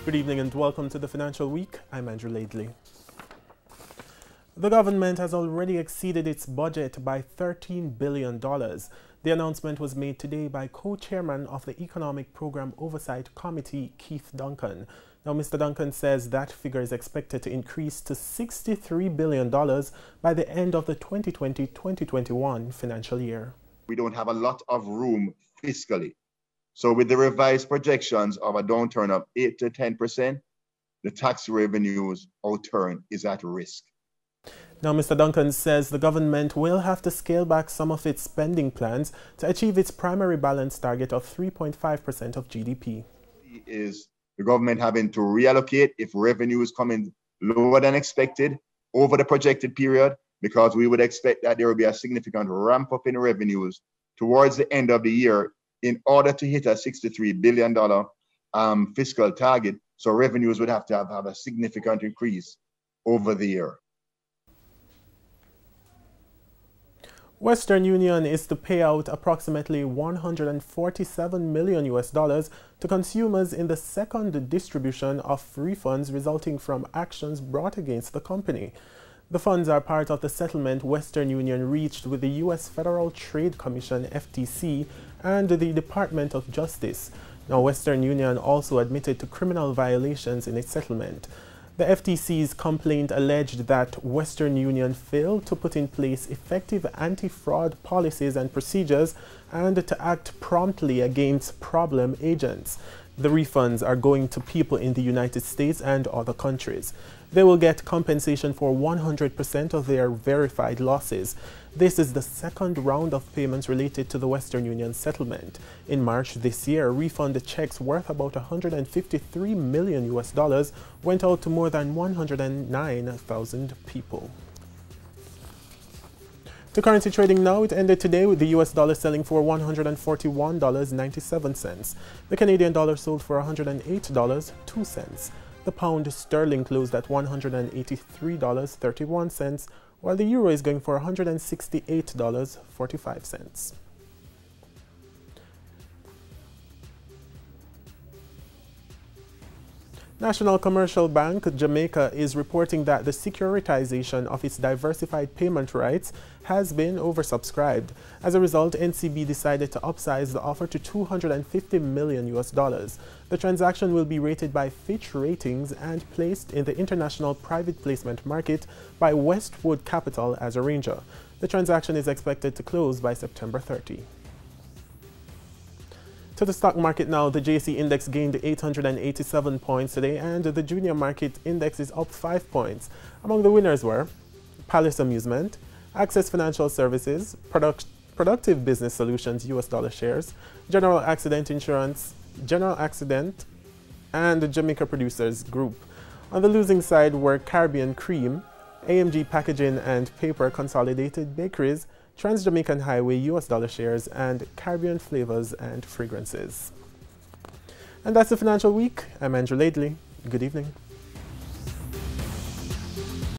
Good evening and welcome to the Financial Week. I'm Andrew Laidley. The government has already exceeded its budget by $13 billion. The announcement was made today by co-chairman of the Economic Program Oversight Committee, Keith Duncan. Now, Mr. Duncan says that figure is expected to increase to $63 billion by the end of the 2020-2021 financial year. We don't have a lot of room fiscally. So with the revised projections of a downturn of 8 to 10%, the tax revenues outturn is at risk. Now, Mr. Duncan says the government will have to scale back some of its spending plans to achieve its primary balance target of 3.5% of GDP. Is the government having to reallocate if revenues come in lower than expected over the projected period, because we would expect that there will be a significant ramp up in revenues towards the end of the year in order to hit a $63 billion fiscal target. So revenues would have to have a significant increase over the year. Western Union is to pay out approximately $147 million to consumers in the second distribution of refunds resulting from actions brought against the company. The funds are part of the settlement Western Union reached with the U.S. Federal Trade Commission, FTC, and the Department of Justice. Now, Western Union also admitted to criminal violations in its settlement. The FTC's complaint alleged that Western Union failed to put in place effective anti-fraud policies and procedures and to act promptly against problem agents. The refunds are going to people in the United States and other countries. They will get compensation for 100% of their verified losses. This is the second round of payments related to the Western Union settlement. In March this year, refund checks worth about $153 million went out to more than 109,000 people. To currency trading now, it ended today with the US dollar selling for $141.97. The Canadian dollar sold for $108.02. The pound sterling closed at $183.31, while the euro is going for $168.45. National Commercial Bank Jamaica is reporting that the securitization of its diversified payment rights has been oversubscribed. As a result, NCB decided to upsize the offer to $250 million. The transaction will be rated by Fitch Ratings and placed in the international private placement market by Westwood Capital as arranger. The transaction is expected to close by September 30. To the stock market now, the JC index gained 887 points today and the junior market index is up 5 points. Among the winners were Palace Amusement, Access Financial Services, Productive Business Solutions US dollar shares, General Accident Insurance, General Accident, and the Jamaica Producers Group. On the losing side were Caribbean Cream, AMG Packaging and Paper Consolidated Bakeries, Trans-Jamaican Highway US dollar shares, and Caribbean Flavors and Fragrances. And that's the Financial Week. I'm Andrew Laidley. Good evening.